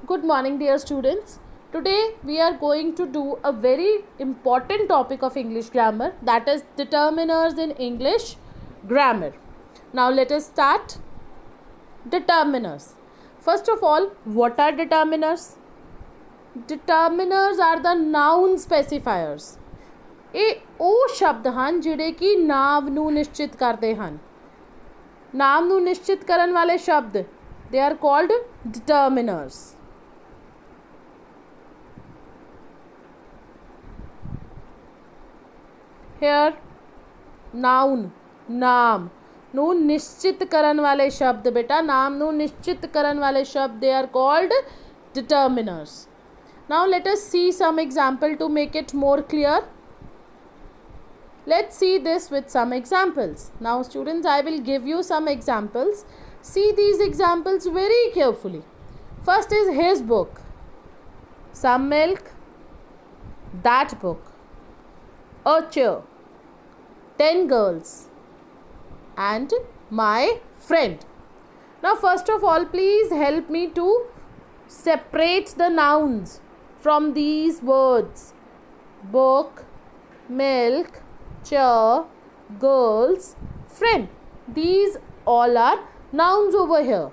Good morning, dear students. Today we are going to do a very important topic of English grammar, that is determiners in English grammar. Now let us start. Determiners. First of all, what are determiners? Determiners are the noun specifiers. ਇਹ ਉਹ ਸ਼ਬਦ ਹਨ ਜਿਹੜੇ ਕਿ ਨਾਮ ਨੂੰ ਨਿਸ਼ਚਿਤ ਕਰਦੇ ਹਨ. ਨਾਮ ਨੂੰ ਨਿਸ਼ਚਿਤ ਕਰਨ ਵਾਲੇ ਸ਼ਬਦ they are called determiners. Here noun ਨਾਮ ਨੂੰ ਨਿਸ਼ਚਿਤ ਕਰਨ ਵਾਲੇ ਸ਼ਬਦ ਬੇਟਾ ਨਾਮ ਨੂੰ ਨਿਸ਼ਚਿਤ ਕਰਨ ਵਾਲੇ ਸ਼ਬਦ they are called determiners. Now let us see some example to make it more clear. Let's see this with some examples. Now students, I will give you some examples. See these examples very carefully. First is his book, some milk, that book, a chair, 10 girls, and my friend. Now first of all, please help me to separate the nouns from these words. Book, milk, chair, girls, friend. These all are nouns over here.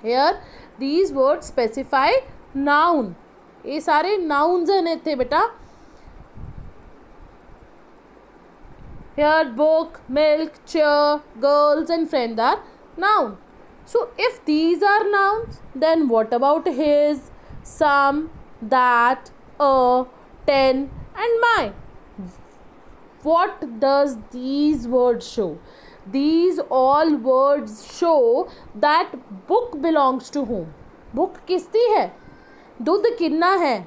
Here these words specify noun. ये सारे nouns हैं इत्थे बेटा. Here book, milk, chair, girls and friend are noun. So if these are nouns, then what about his, some, that, a, 10 and my? What does these words show? These all words show that book belongs to whom? Book किसकी है? दुध किन्ना है?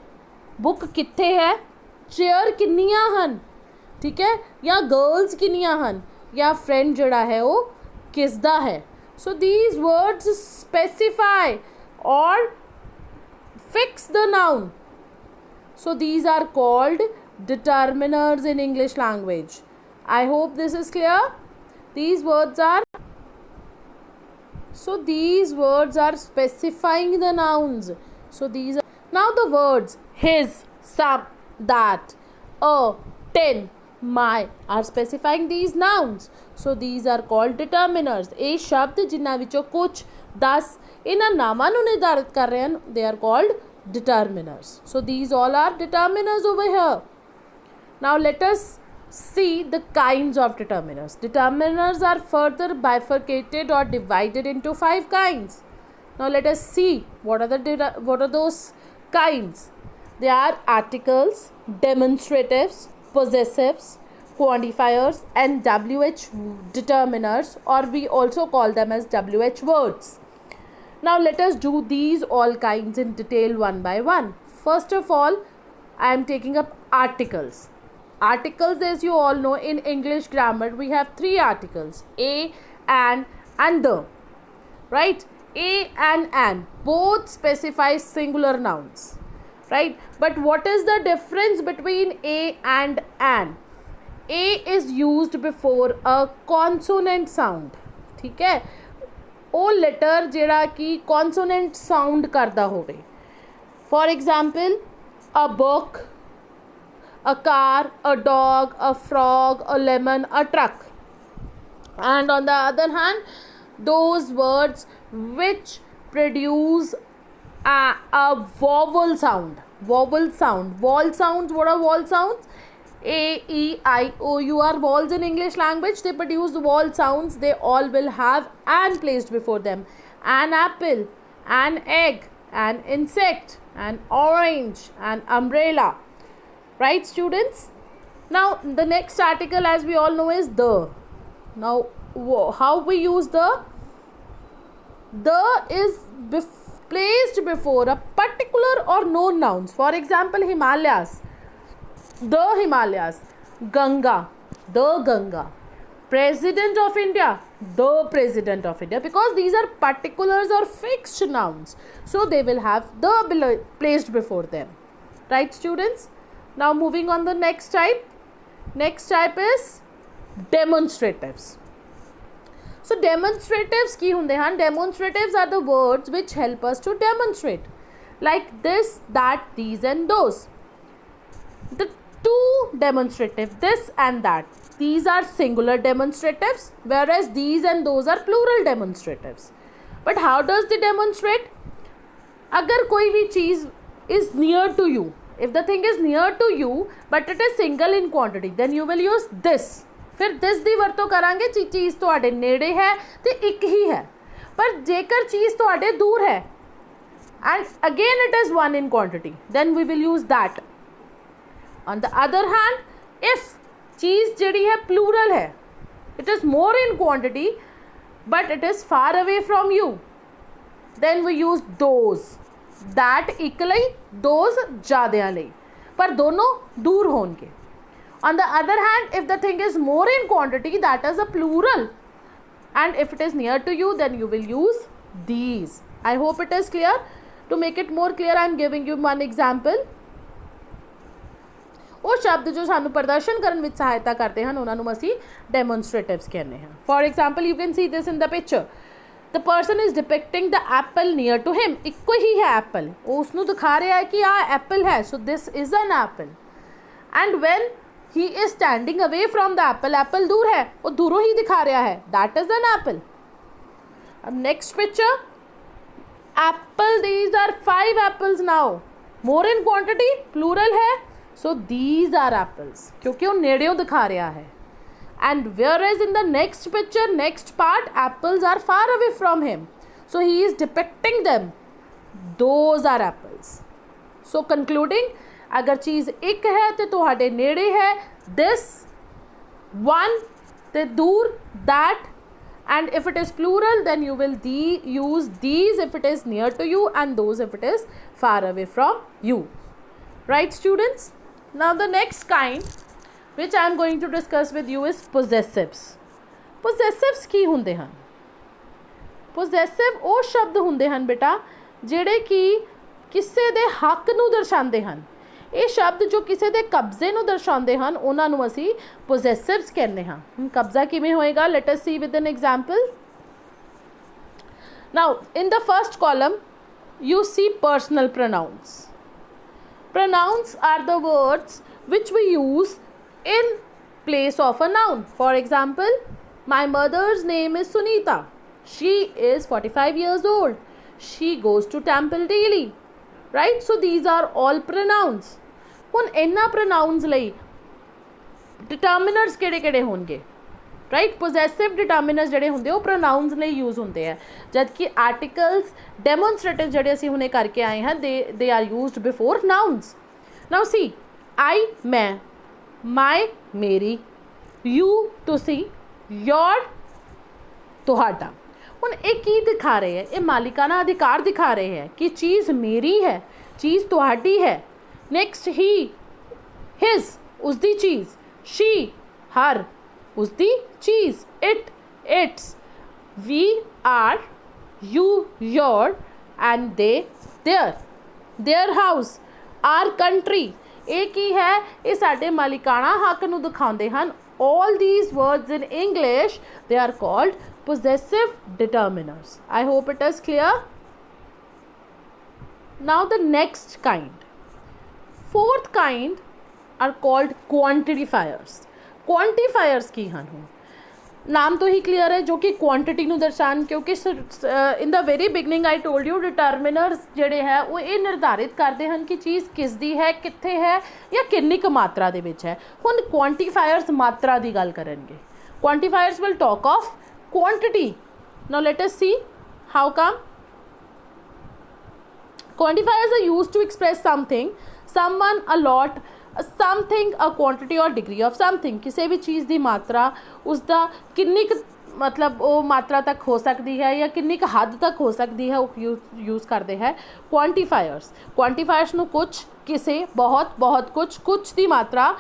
Book कित्थे है? Chair किन्नियां हन? ठीक है, या गर्ल्स किन्नियां हन, या फ्रेंड जड़ा है वो किसदा है. So these words specify or fix the noun. So these are called determiners in English language. I hope this is clear. These words are specifying the nouns. So these are now the words his, some, that, a, 10, my are specifying these nouns. So these are called determiners. ਇਹ ਸ਼ਬਦ ਜਿਨ੍ਹਾਂ ਵਿੱਚੋਂ ਕੁਝ 10 ਇਹਨਾਂ ਨਾਮਾਂ ਨੂੰ ਨਿਰਧਾਰਿਤ ਕਰ ਰਹੇ ਹਨ, they are called determiners. So these all are determiners over here. Now let us see the kinds of determiners. Determiners are further bifurcated or divided into 5 kinds. Now let us see what are those kinds. They are articles, demonstratives, possessives, quantifiers and WH determiners, or we also call them as WH words. Now let us do these all kinds in detail one by one. First of all, I am taking up articles. Articles, as you all know, in English grammar we have 3 articles: a, and the. Right? A and both specify singular nouns. Right? But what is the difference between a and an? A is used before a consonant sound. ठीक है, ਉਹ letter ਜਿਹੜਾ ਕਿ consonant sound ਕਰਦਾ ਹੋਵੇ. For example, a book, a car, a dog, a frog, a lemon, a truck. And on the other hand, those words which produce a vowel sound. Vowel sound. Vowel sounds. What are vowel sounds? A, E, I, O, U are vowels in English language. They produce the vowel sounds. They all will have an placed before them. An apple, an egg, an insect, an orange, an umbrella. Right, students? Now the next article, as we all know, is the. Now how we use the? The is placed before a particular or known nouns. For example, Himalayas. The Himalayas. Ganga. The Ganga. President of India. The President of India. Because these are particulars or fixed nouns, so they will have the placed before them. Right, students? Now moving on the next type. Next type is demonstratives. So demonstratives ਕੀ ਹੁੰਦੇ ਹਨ? Demonstratives are the words which help us to demonstrate. like this, that, these and those. The two demonstrative, this and that, these are singular demonstratives, whereas these and those are plural demonstratives. But how does they demonstrate? अगर कोई भी चीज़ is near to you, if the thing is near to you but it is single in quantity, then you will use this. फिर this ਦੀ ਵਰਤੋਂ ਕਰਾਂਗੇ ਚੀਜ਼ ਤੁਹਾਡੇ ਨੇੜੇ ਹੈ ਤੇ ਇੱਕ ਹੀ ਹੈ, ਪਰ ਜੇਕਰ ਚੀਜ਼ ਤੁਹਾਡੇ ਦੂਰ ਹੈ and again it is one in quantity, then we will use that. On the other hand, if चीज़ ਜਿਹੜੀ ਹੈ plural ਹੈ, it is more in quantity but it is far away from you, then we use those. that ਇੱਕ ਲਈ, those ਜ਼ਿਆਦਿਆਂ ਲਈ, ਪਰ ਦੋਨੋਂ ਦੂਰ ਹੋਣਗੇ. On the other hand, if the thing is more in quantity, that is a plural, and if it is near to you, then you will use these. I hope it is clear. To make it more clear, I am giving you one example. ਉਹ ਸ਼ਬਦ ਜੋ ਸਾਨੂੰ ਪ੍ਰਦਰਸ਼ਨ ਕਰਨ ਵਿੱਚ ਸਹਾਇਤਾ ਕਰਦੇ ਹਨ ਉਹਨਾਂ ਨੂੰ ਅਸੀਂ ਡੈਮੋਨਸਟ੍ਰੇਟਿਵਸ ਕਹਿੰਦੇ ਹਾਂ. For example, you can see this in the picture. The person is depicting the apple near to him. ਇੱਕੋ ਹੀ ਹੈ apple, ਉਹ ਉਸਨੂੰ ਦਿਖਾ ਰਿਹਾ ਹੈ ਕਿ ਆਹ apple ਹੈ, so this is an apple. And when he is standing away from the apple, apple दूर है, वो दूरों ही दिखा रहा है, that is an apple. अब next picture, apple, these are 5 apples now, more in quantity, plural है, so these are apples, क्योंकि वो नेड़ेयों दिखा रहा है. And whereas in the next picture, next part, apples are far away from him, so he is depicting them, those are apples. So concluding, अगर चीज़ एक है तो तुहाडे नेड़े है this, one ते दूर that, and if it is plural then you will use these if it is near to you and those if it is far away from you. Right students? Now the next kind which I am going to discuss with you is possessives. Possessives ਕੀ ਹੁੰਦੇ ਹਨ? Possessive ਉਹ ਸ਼ਬਦ ਹੁੰਦੇ ਹਨ ਬੇਟਾ ਜਿਹੜੇ ਕਿ ਕਿਸੇ ਦੇ ਹੱਕ ਨੂੰ ਦਰਸਾਉਂਦੇ ਹਨ. ਇਹ ਸ਼ਬਦ ਜੋ ਕਿਸੇ ਦੇ ਕਬਜ਼ੇ ਨੂੰ ਦਰਸਾਉਂਦੇ ਹਨ ਉਹਨਾਂ ਨੂੰ ਅਸੀਂ possessives ਕਹਿੰਦੇ ਹਾਂ. ਹੁਣ ਕਬਜ਼ਾ ਕਿਵੇਂ ਹੋਏਗਾ? Let us see with an example. Now in the first column you see personal pronouns. Pronouns are the words which we use in place of a noun. For example, my mother's name is Sunita. She is 45 years old. She goes to temple daily. Right? So these are all pronouns. ਹੁਣ ਇਹਨਾਂ pronouns ਲਈ determiners ਕਿਹੜੇ ਹੋਣਗੇ? Right? Possessive determiners ਜਿਹੜੇ ਹੁੰਦੇ ਉਹ pronouns ਲਈ use ਹੁੰਦੇ ਆ, ਜਦ ਕਿ articles, demonstrative ਜਿਹੜੇ ਅਸੀਂ ਹੁਣੇ ਕਰਕੇ ਆਏ ਹਾਂ, they are used before nouns. Now see, I ਮੈਂ, my ਮੇਰੀ, you ਤੁਸੀਂ, your ਤੁਹਾਡਾ. ਹੁਣ ਇਹ ਕੀ ਦਿਖਾ ਰਹੇ ਹੈ? ਇਹ ਮਾਲਿਕਾਨਾ ਅਧਿਕਾਰ ਦਿਖਾ ਰਹੇ ਹੈ ਕਿ ਚੀਜ਼ ਮੇਰੀ ਹੈ, ਚੀਜ਼ ਤੁਹਾਡੀ ਹੈ. ਨੈਕਸਟ he, his ਉਸਦੀ ਚੀਜ਼, she her ਉਸਦੀ ਚੀਜ਼, it its, we our, you your, and they their house, our country. ਇਹ ਕੀ ਹੈ? ਇਹ ਸਾਡੇ ਮਾਲਿਕਾਨਾ ਹੱਕ ਨੂੰ ਦਿਖਾਉਂਦੇ ਹਨ. All these words in English, they are called possessive determiners. I hope it is clear. Now the next kind, fourth kind, are called quantifiers. Quantifiers ਕੀ ਹਨ? ਹੁਣ ਨਾਮ ਤੋਂ ਹੀ ਕਲੀਅਰ ਹੈ, ਜੋ ਕਿ ਕੁਆਂਟਿਟੀ ਨੂੰ ਦਰਸਾਉਣ, ਕਿਉਂਕਿ in the very beginning I told you determiners ਜਿਹੜੇ ਹੈ ਉਹ ਇਹ ਨਿਰਧਾਰਿਤ ਕਰਦੇ ਹਨ ਕਿ ਚੀਜ਼ ਕਿਸ ਦੀ ਹੈ, ਕਿੱਥੇ ਹੈ, ਜਾਂ ਕਿੰਨੀ ਕੁ ਮਾਤਰਾ ਦੇ ਵਿੱਚ ਹੈ. ਹੁਣ ਕੁਆਂਟੀਫਾਇਰਸ ਮਾਤਰਾ ਦੀ ਗੱਲ ਕਰਨਗੇ. Quantifiers will talk of quantity. Now let us see how come. Quantifiers are used to express something, someone, a lot, something, a quantity or degree of something. ਕਿਸੇ ਵੀ ਚੀਜ਼ ਦੀ ਮਾਤਰਾ ਉਸਦਾ ਕਿੰਨੀ ਕੁ मतलब वो मात्रा तक हो सकती है या किन्नी क हद तक हो सकती है, वो यूज़ करते हैं क्वांटिफायर्स. क्वांटिफायर्स ਨੂੰ कुछ, किसे, बहुत, बहुत कुछ ਦੀ ਮਾਤਰਾ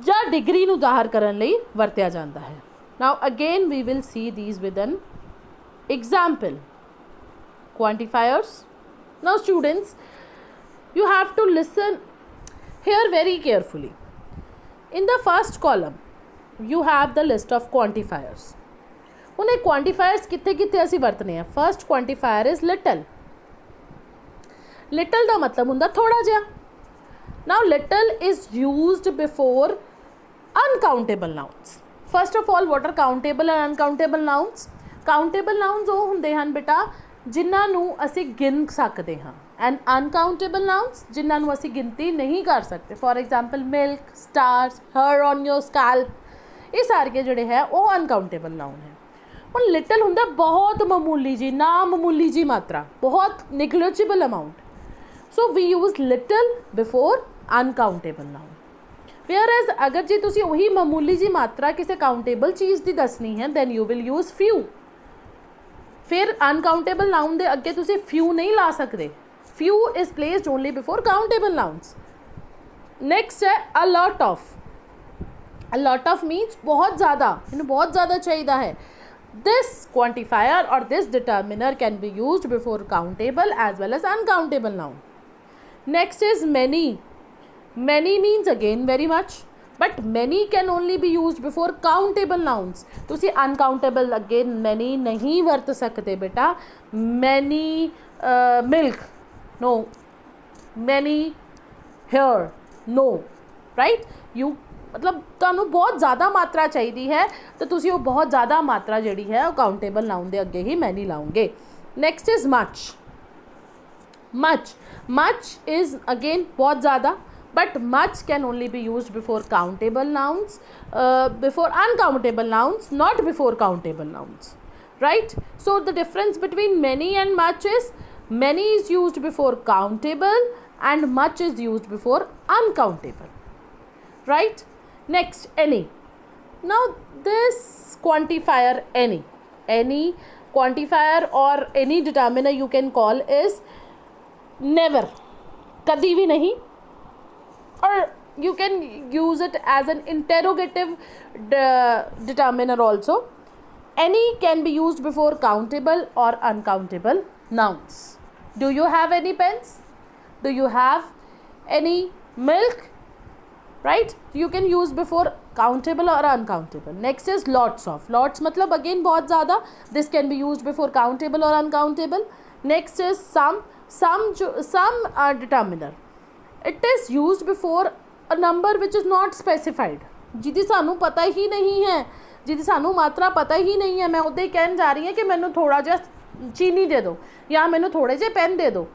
ਜਾਂ ਡਿਗਰੀ ਨੂੰ ਜ਼ਾਹਰ ਕਰਨ ਲਈ ਵਰਤਿਆ ਜਾਂਦਾ ਹੈ. Now again we will see these with an example. Quantifiers. Now students, you have to listen here very carefully. In the first column you have the list of quantifiers. ਹੁਣ ਇਹ quantifiers ਕਿੱਥੇ ਕਿੱਥੇ ਅਸੀਂ ਵਰਤਨੇ ਆ? First quantifier is little. Little का मतलब हुंदा थोड़ा जिहा। Now little is used before uncountable nouns. First of all what are countable and uncountable nouns? Countable nouns वो हुंदे हन बेटा जिन्हां नूं असीं गिन सकते हाँ, एंड अनकाउंटेबल नाउन्स जिन्हां नूं असीं गिनती नहीं कर सकते। For example milk, stars, hair on your scalp, ये सारे जोड़े है वो अनकाउंटेबल नाउन है। हुण लिटल हुंदा बहुत मामूली जी, ना मामूली जी मात्रा, बहुत negligible amount. So we use little before uncountable noun. Whereas अगर जी तुसी वही मामूली जी मात्रा किसी काउंटेबल चीज़ की दसनी है than you will use few. फिर अनकाउंटेबल नाउन दे अगे तुसी फ्यू नहीं ला सकते। Few is placed only before countable nouns. Next है a lot of. A lot of means बहुत ज़्यादा, मैंने बहुत ज़्यादा चाहिए है। दिस क्वांटिफायर और this determiner can be used before countable as well as uncountable noun. Next is many. Many means again very much, but many can only B used before countable nouns. तुसी uncountable अगे many नहीं वरत सकते बेटा। Many milk, no. Many hair, no. Right, you मतलब तुहानू बहुत ज़्यादा मात्रा चाहिए है तो तुसी वो बहुत ज़्यादा मात्रा जिहड़ी है वो काउंटेबल नाउन दे अगे ही मैनी लाओगे। Next is much. Much, much is again बहुत ज़्यादा, but much can only be used before countable nouns, before uncountable nouns, not before countable nouns, right? So the difference between many and much is many is used before countable and much is used before uncountable, right? Next, any. Now this quantifier any quantifier or any determiner you can call is never, कभी भी नहीं, or you can use it as an interrogative determiner also. Any can be used before countable or uncountable nouns. Do you have any pens? Do you have any milk? Right, you can use before countable or uncountable. Next is lots of. Lots मतलब again बहुत ज़्यादा, this can be used before countable or uncountable. Next is some determiner. It is used before a number which is not specified, जिदी सानू पता ही नहीं है, जिदी सानू मात्रा पता ही नहीं है। मैं उदे कहन जा रही है कि मैनू थोड़ा जा चीनी दे दो या मैनू थोड़े जे पेन दे दो।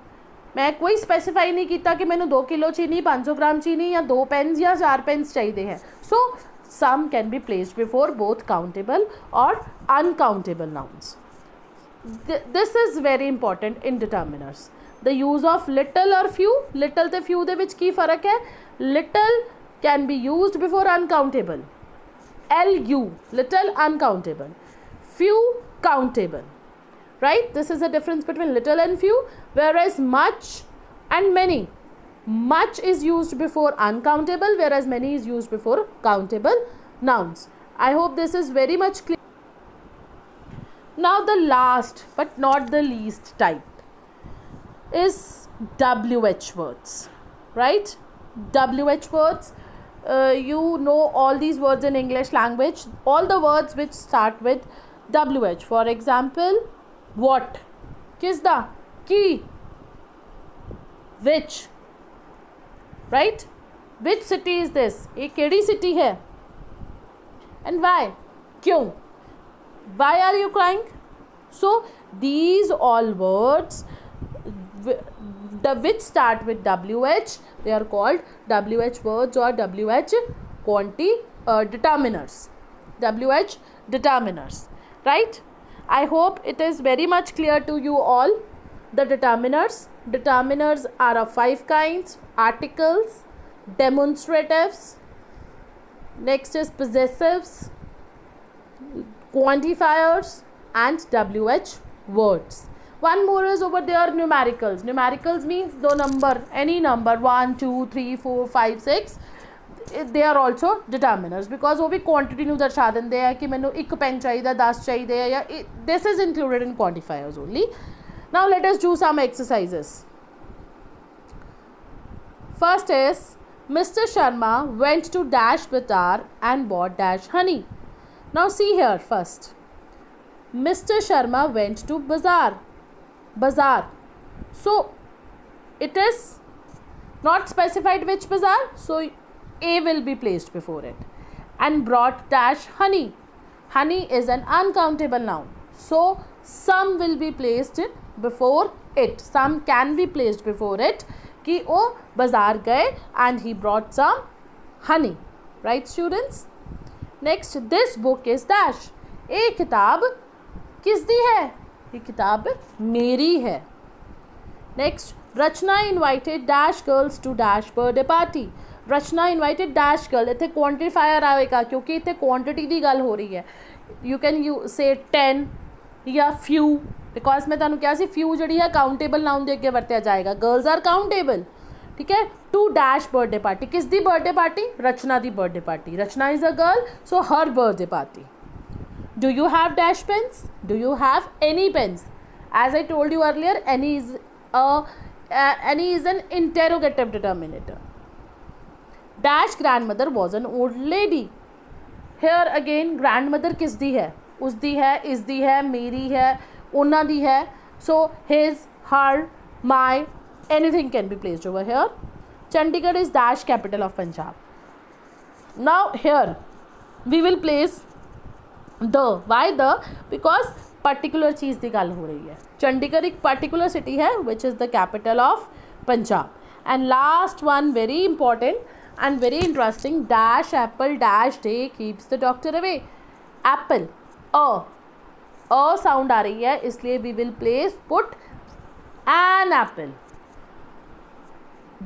मैं कोई स्पेसिफाई नहीं किया कि मैनू 2 किलो चीनी, 500 ग्राम चीनी या 2 पेन्स या 4 पेन्स चाहिए हैं। So some can be placed before both countable और uncountable nouns. This is very important in determiners. The use of little और फ्यू। लिटल ते फ्यू दे विच की फ़र्क है? Little can be used before uncountable, LU little uncountable, few countable, right? This is the difference between little and few, whereas much and many. Much is used before uncountable, whereas many is used before countable nouns. I hope this is very much clear. Now the last but not the least type is WH words, right? WH words, you know all these words in English language, all the words which start with WH. For example, what, kisda, ki, which, right? Which city is this? ये केड़ी city है? And why? क्यों? Why are you crying? So these all words which start with WH, they are called WH words or WH determiners. WH determiners, right? I hope it is very much clear to you all. The determiners. Determiners are of 5 kinds: articles, demonstratives, next is possessives, quantifiers, and WH words. One more is over there, numericals. Numericals means the number, any number, 1, 2, 3, 4, 5, 6. They are also determiners because वो भी quantity ਨੂੰ दर्शा देंगे हैं कि मैंने 1 pen चाहिए, 10 चाहिए या this is included in quantifiers only. Now let us do some exercises. First is Mr. Sharma went to dash bazaar and bought dash honey. Now see here first. Mr. Sharma went to bazaar. So it is not specified which bazaar, so A will be placed before it. And brought dash honey. Honey is an uncountable noun, so some will be placed before it. Some can be placed before it कि वो बाजार गए and he brought some honey. Right students? Next, this book is dash. ये किताब किसदी है? ये किताब मेरी है. Next, Rachna invited dash girls to dash birthday party. Rachna invited dash girl. इत्थे quantifier आएगा क्योंकि इत्थे quantity दी गल हो रही है. You can say 10 या few, because मैं तुहानू कहा सी few जड़ी है countable noun दे अगे वरत्या जाएगा. Girls are countable. ठीक है. To dash birthday party. किस दी birthday party? Rachna the birthday party. Rachna is a girl, so her birthday party. Do you have dash pens? Do you have any pens? As I told you earlier, any is an interrogative determinator. Dash grandmother was an old lady. Here again, grandmother किस दी है? उस दी है, इस दी है, मेरी है, उन्ना दी है. So his, her, my, anything can be placed over here. Chandigarh is dash capital of Punjab. Now here we will place the. Why the? Because particular चीज़ की गल हो रही है. चंडीगढ़ एक particular city है which is the capital of Punjab. And last one, very important and very interesting, dash apple dash day keeps the doctor away. Apple, a sound आ रही है, इसलिए we will place put an apple.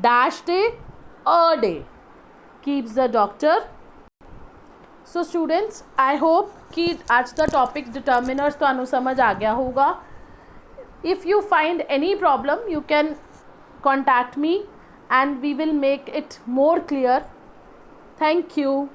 Dash day, a day keeps the doctor. So students, I hope कि आज का topic determiners तो समझ आ गया होगा. If you find any problem, you can contact me and we will make it more clear. Thank you.